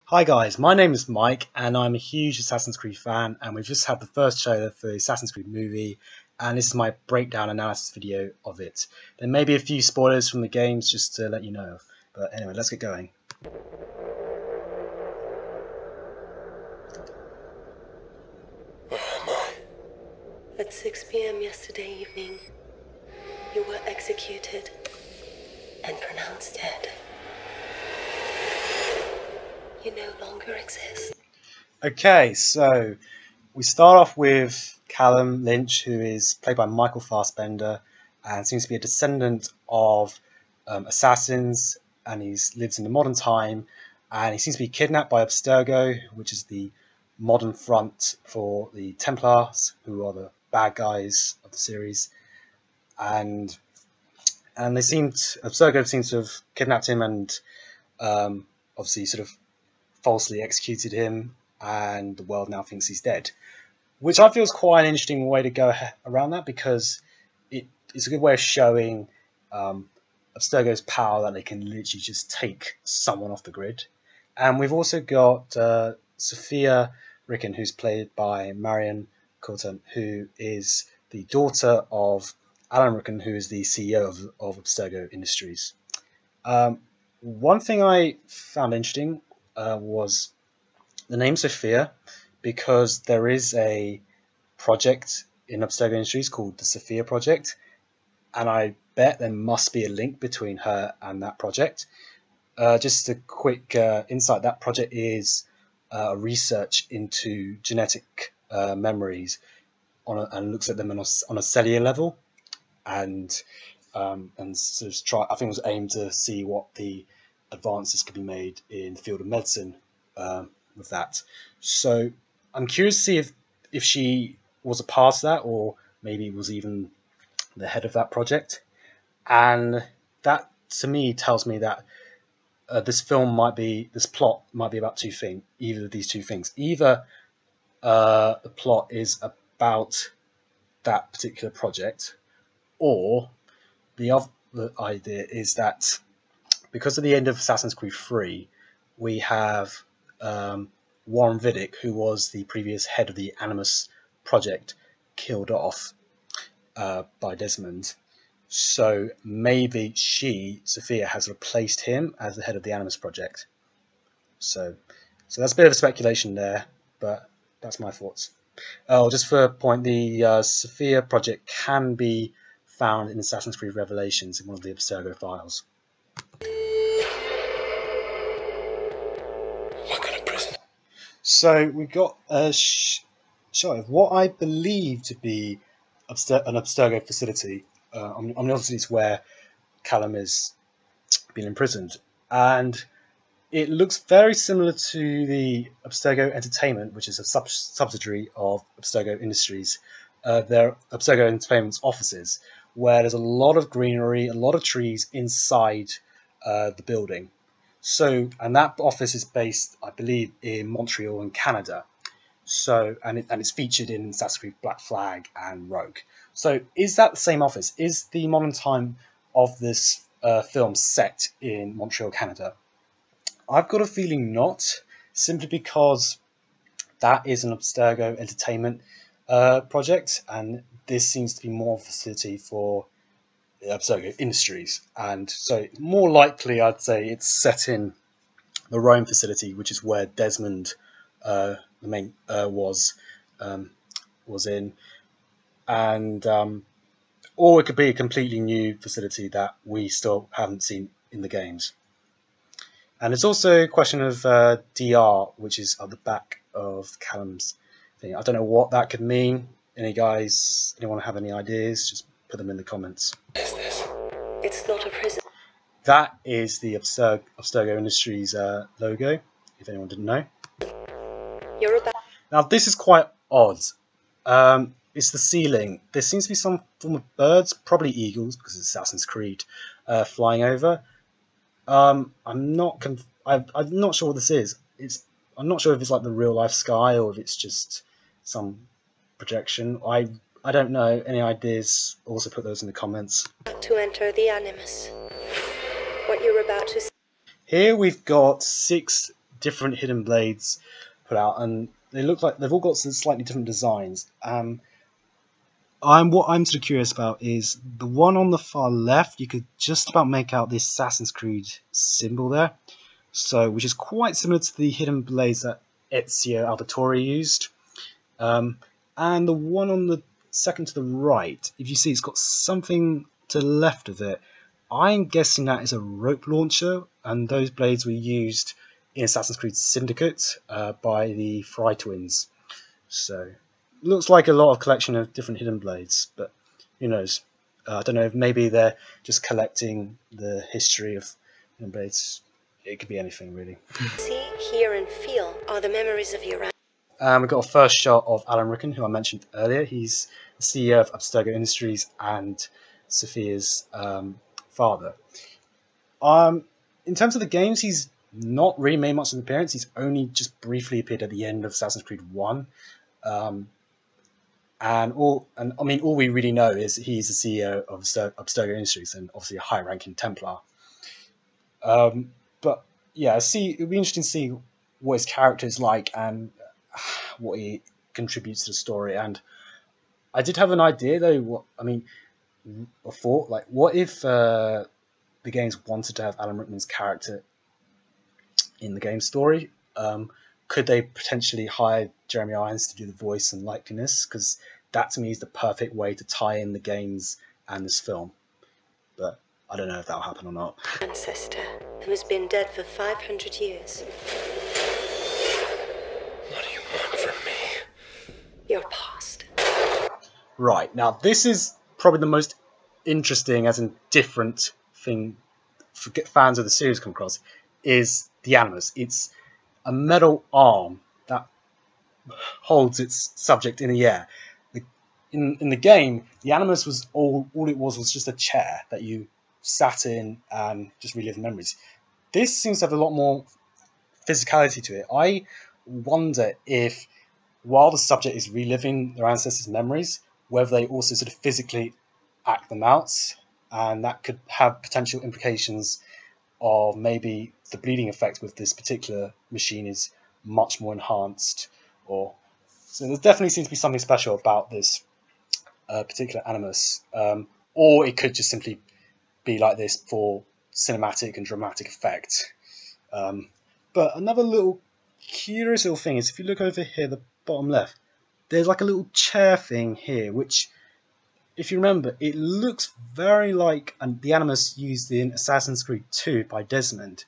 Hi guys, my name is Mike and I'm a huge Assassin's Creed fan, and we've just had the first trailer for the Assassin's Creed movie, and this is my breakdown analysis video of it. There may be a few spoilers from the games just to let you know, but anyway, let's get going. Where am I? At 6 p.m. yesterday evening, you were executed and pronounced dead. You no longer exist. Okay, so we start off with Callum Lynch, who is played by Michael Fassbender and seems to be a descendant of assassins, and he lives in the modern time, and he seems to be kidnapped by Abstergo, which is the modern front for the Templars, who are the bad guys of the series, and Abstergo seems to have kidnapped him and obviously sort of falsely executed him, and the world now thinks he's dead, which I feel is quite an interesting way to go around that, because it's a good way of showing Abstergo's power, that they can literally just take someone off the grid. And we've also got Sophia Ricken, who's played by Marion Coulton, who is the daughter of Alan Ricken, who is the CEO of Abstergo Industries. One thing I found interesting was the name Sophia, because there is a project in Abstergo Industries called the Sophia Project, and I bet there must be a link between her and that project. Just a quick insight, that project is research into genetic memories and looks at them on a cellular level, and sort of I think it was aimed to see what the advances could be made in the field of medicine with that. So I'm curious to see if she was a part of that, or maybe was even the head of that project. And that to me tells me that this plot might be about either of these two things. Either the plot is about that particular project, or the other idea is that because at the end of Assassin's Creed 3, we have Warren Vidic, who was the previous head of the Animus project, killed off by Desmond. So maybe Sophia, has replaced him as the head of the Animus project. So that's a bit of a speculation there, but that's my thoughts. Oh, just for a point, the Sophia project can be found in Assassin's Creed Revelations in one of the Abstergo files. What kind of prison? So we got a shot of what I believe to be an Abstergo facility. Obviously it's where Callum is being imprisoned, and it looks very similar to the Abstergo Entertainment, which is a subsidiary of Abstergo Industries. They're Abstergo Entertainment's offices, where there's a lot of greenery, a lot of trees inside the building. So, and that office is based, I believe, in Montreal in Canada. So, and it's featured in Assassin's Creed Black Flag and Rogue. So, is that the same office? Is the modern time of this film set in Montreal, Canada? I've got a feeling not, simply because that is an Abstergo Entertainment project, and this seems to be more of a facility for Abstergo Industries, and so more likely I'd say it's set in the Rome facility, which is where Desmond the main was in, and or it could be a completely new facility that we still haven't seen in the games. And it's also a question of DR, which is at the back of Callum's thing. I don't know what that could mean. Anyone have any ideas? Just put them in the comments. What is this? It's not a prison. That is the Abstergo Industries logo, if anyone didn't know. You're about. Now this is quite odd. It's the ceiling. There seems to be some form of birds, probably eagles, because it's Assassin's Creed, flying over. I'm not sure what this is. I'm not sure if it's like the real life sky, or if it's just some projection. I don't know. Any ideas? Also put those in the comments. To enter the Animus. What you're about to see. Here we've got 6 different hidden blades put out, and they look like they've all got some slightly different designs. What I'm sort of curious about is the one on the far left. You could just about make out the Assassin's Creed symbol there, so which is quite similar to the hidden blades that Ezio Auditore used. And the one on the second to the right, if you see, it's got something to the left of it. I'm guessing that is a rope launcher, and those blades were used in Assassin's Creed Syndicate by the Fry twins. So looks like a lot of collection of different hidden blades, but who knows? I don't know, maybe they're just collecting the history of hidden blades. It could be anything, really. See, hear, and feel are the memories of your. We've got a first shot of Alan Rickon, who I mentioned earlier. He's the CEO of Abstergo Industries and Sophia's father. In terms of the games, he's not really made much of an appearance. He's only just briefly appeared at the end of Assassin's Creed 1. All we really know is he's the CEO of Abstergo Industries and obviously a high-ranking Templar. But yeah, it'll be interesting to see what his character is like and what he contributes to the story. And I did have an idea though. A thought, like, what if the games wanted to have Alan Rickman's character in the game story? Could they potentially hire Jeremy Irons to do the voice and likeliness? Because that to me is the perfect way to tie in the games and this film. But I don't know if that'll happen or not. Ancestor who has been dead for 500 years. What do you want from me? Your past. Right, now this is probably the most interesting, as in different thing for fans of the series come across, is the Animus. It's a metal arm that holds its subject in the air. In the game, the Animus was all it was just a chair that you sat in and just relived memories. This seems to have a lot more physicality to it. I wonder if, while the subject is reliving their ancestors' memories, whether they also sort of physically act them out, and that could have potential implications of maybe the bleeding effect with this particular machine is much more enhanced. So there definitely seems to be something special about this particular Animus, or it could just simply be like this for cinematic and dramatic effect. But another little curious little thing is, if you look over here, the bottom left, there's like a little chair thing here, which, if you remember, it looks very like the Animus used in Assassin's Creed 2 by Desmond.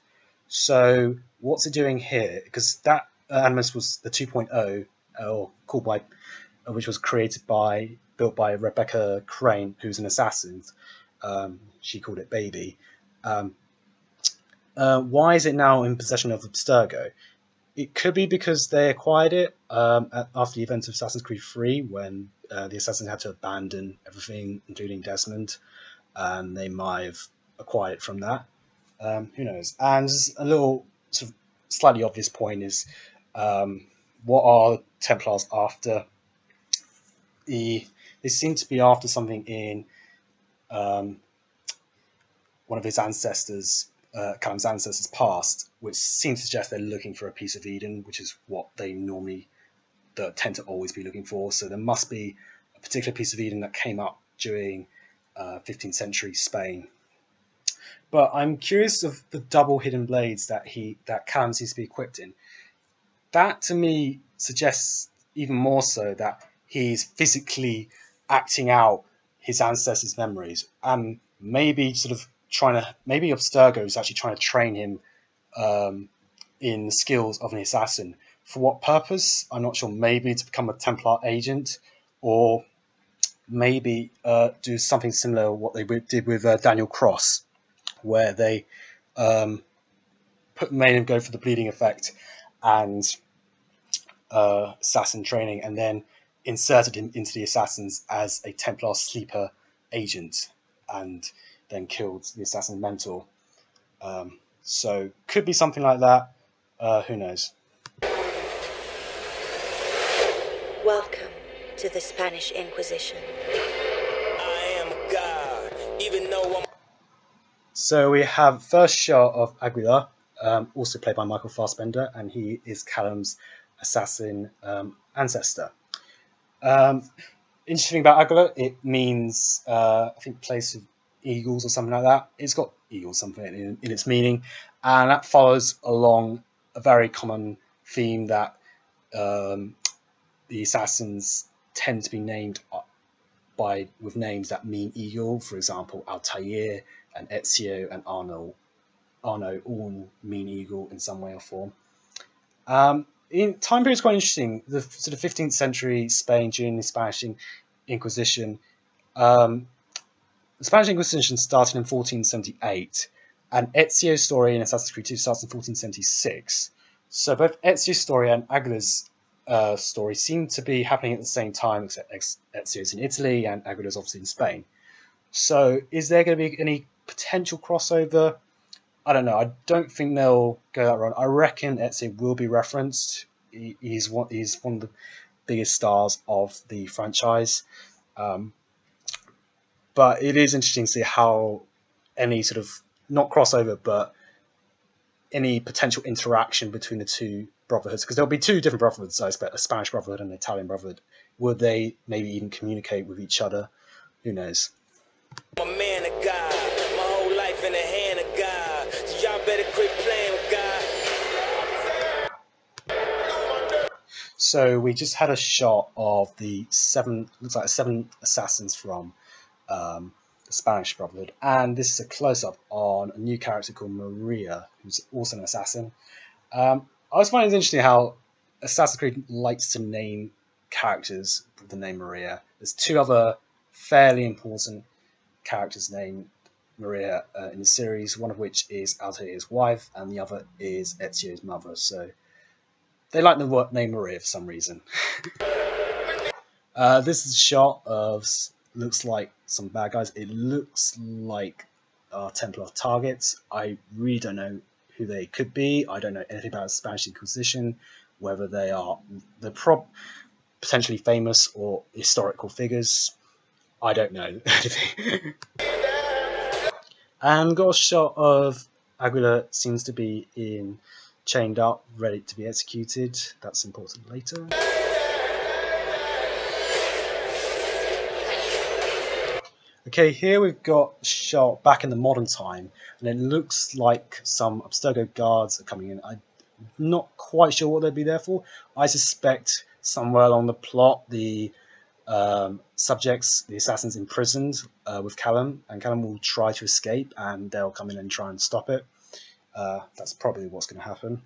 So what's it doing here? Because that Animus was the 2.0, which was built by Rebecca Crane, who's an assassin. She called it Baby. Why is it now in possession of Abstergo? It could be because they acquired it after the events of Assassin's Creed 3, when the assassins had to abandon everything, including Desmond, and they might have acquired it from that. Who knows? And a little sort of slightly obvious point is, what are Templars after? They seem to be after something in one of his ancestors, Callum's ancestors past, which seems to suggest they're looking for a piece of Eden, which is what they normally tend to always be looking for. So there must be a particular piece of Eden that came up during 15th century Spain. But I'm curious of the double hidden blades that Callum seems to be equipped in. That to me suggests even more so that he's physically acting out his ancestors' memories, and maybe maybe Abstergo is actually trying to train him in the skills of an assassin. For what purpose? I'm not sure. Maybe to become a Templar agent, or maybe do something similar to what they did with Daniel Cross, where they made him go for the bleeding effect and assassin training, and then inserted him into the assassins as a Templar sleeper agent, and then killed the assassin mentor. So could be something like that. Who knows? Welcome to the Spanish Inquisition. I am God, even though I'm... So we have first shot of Aguilar. also played by Michael Fassbender, and he is Callum's assassin ancestor. Interesting about Aguilar, it means I think place of eagles or something like that. It's got eagles something in its meaning, and that follows along a very common theme that the assassins tend to be named with names that mean eagle. For example, Altair and Ezio and Arno all mean eagle in some way or form. In time period is quite interesting. The sort of 15th century Spain during the Spanish Inquisition. The Spanish Inquisition started in 1478, and Ezio's story in Assassin's Creed 2 starts in 1476. So both Ezio's story and Aguilar's story seem to be happening at the same time, except Ezio's in Italy and Aguilar's obviously in Spain. So is there going to be any potential crossover? I don't know. I don't think they'll go that route. I reckon Ezio will be referenced. He's one of the biggest stars of the franchise. But it is interesting to see how any sort of, not crossover, but any potential interaction between the two brotherhoods, because there'll be two different brotherhoods, I expect, a Spanish brotherhood and an Italian brotherhood. Would they maybe even communicate with each other? Who knows? I'm a man of God, my whole life in the hand of God. So y'all better quit playing with God. So we just had a shot of the looks like 7 assassins from the Spanish Brotherhood, and this is a close-up on a new character called Maria, who's also an assassin. I always find it interesting how Assassin's Creed likes to name characters with the name Maria. There's 2 other fairly important characters named Maria in the series, one of which is Altair's wife, and the other is Ezio's mother. So they like the name Maria for some reason. This is a shot of, looks like some bad guys. It looks like our Templar targets. I really don't know who they could be. I don't know anything about the Spanish Inquisition, whether they are potentially famous or historical figures. I don't know anything. And got a shot of Aguilar, seems to be chained up, ready to be executed. That's important later. Okay, here we've got a shot back in the modern time, and it looks like some Abstergo guards are coming in. I'm not quite sure what they'd be there for. I suspect somewhere along the plot, the subjects, the assassins, imprisoned with Callum, and Callum will try to escape, and they'll come in and try and stop it. That's probably what's going to happen.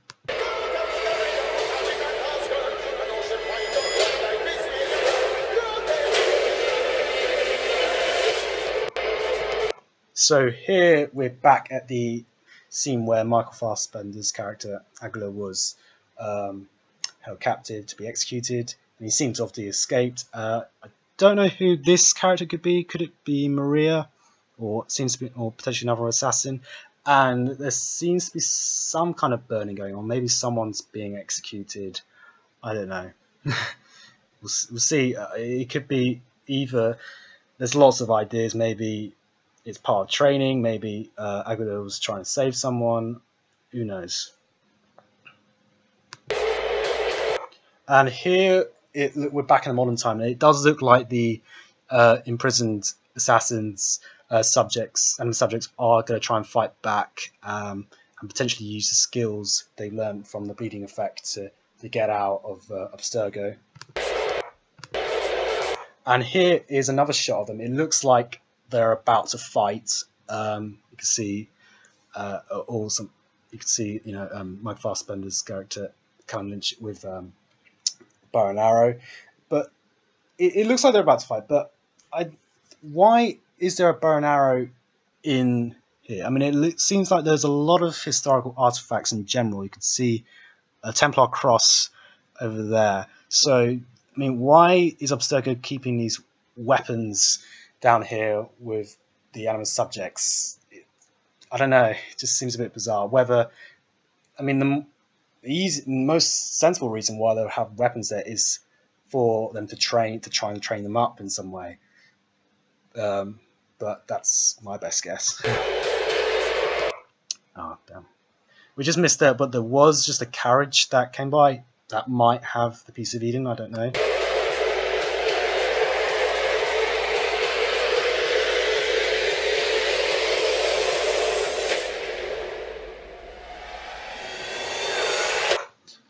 So here we're back at the scene where Michael Fassbender's character Aguilar was held captive to be executed, and he seems to have escaped. I don't know who this character could be. Could it be Maria, or potentially another assassin? And there seems to be some kind of burning going on. Maybe someone's being executed. I don't know. We'll see. It could be either. There's lots of ideas. Maybe it's part of training. Maybe Aguilar was trying to save someone. Who knows? And here we're back in the modern time. And it does look like the imprisoned assassins subjects are going to try and fight back and potentially use the skills they learned from the bleeding effect to get out of Abstergo. And here is another shot of them. It looks like they're about to fight. You can see Mike Fassbender's character Callum Lynch with bow and arrow, but it looks like they're about to fight. But why is there a bow and arrow in here? I mean, it seems like there's a lot of historical artifacts in general. You could see a Templar cross over there. So, I mean, why is Abstergo keeping these weapons down here with the Animus subjects? I don't know. It just seems a bit bizarre. The most sensible reason why they'll have weapons there is for them to try and train them up in some way. But that's my best guess. Oh, damn. we just missed it, but there was just a carriage that came by that might have the piece of Eden, I don't know.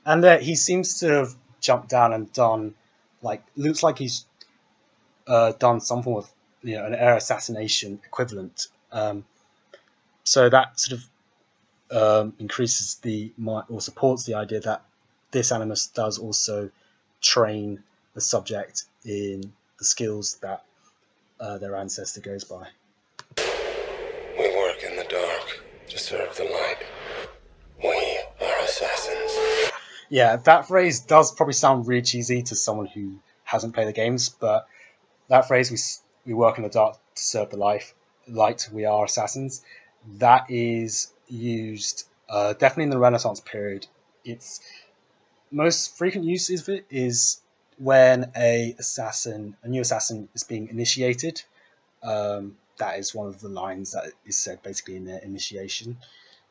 And he seems to have jumped down and done, like, looks like he's done some form of, an air assassination equivalent. So that sort of increases or supports the idea that this Animus does also train the subject in the skills that their ancestor goes by. We work in the dark to serve the light. We are assassins. Yeah, that phrase does probably sound really cheesy to someone who hasn't played the games, but that phrase, we work in the dark to serve the light, we are assassins, that is used definitely in the Renaissance period. Its most frequent use of it is when a new assassin is being initiated. That is one of the lines that is said basically in their initiation.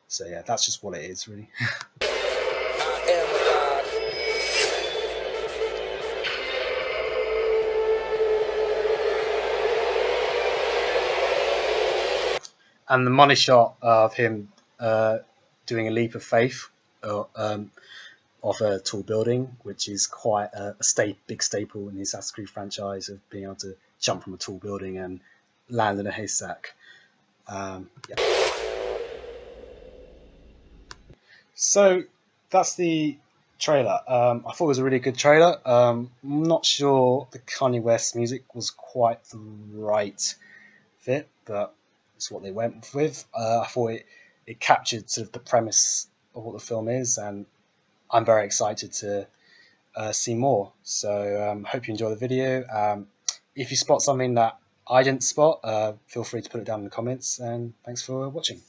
So yeah, that's just what it is, really. And the money shot of him doing a leap of faith off a tall building, which is quite a big staple in the Assassin's Creed franchise, of being able to jump from a tall building and land in a haystack. Yeah. So that's the trailer. I thought it was a really good trailer. I'm not sure the Kanye West music was quite the right fit, but it's what they went with. I thought it captured sort of the premise of what the film is, and I'm very excited to see more. So hope you enjoy the video. If you spot something that I didn't spot, feel free to put it down in the comments, and thanks for watching.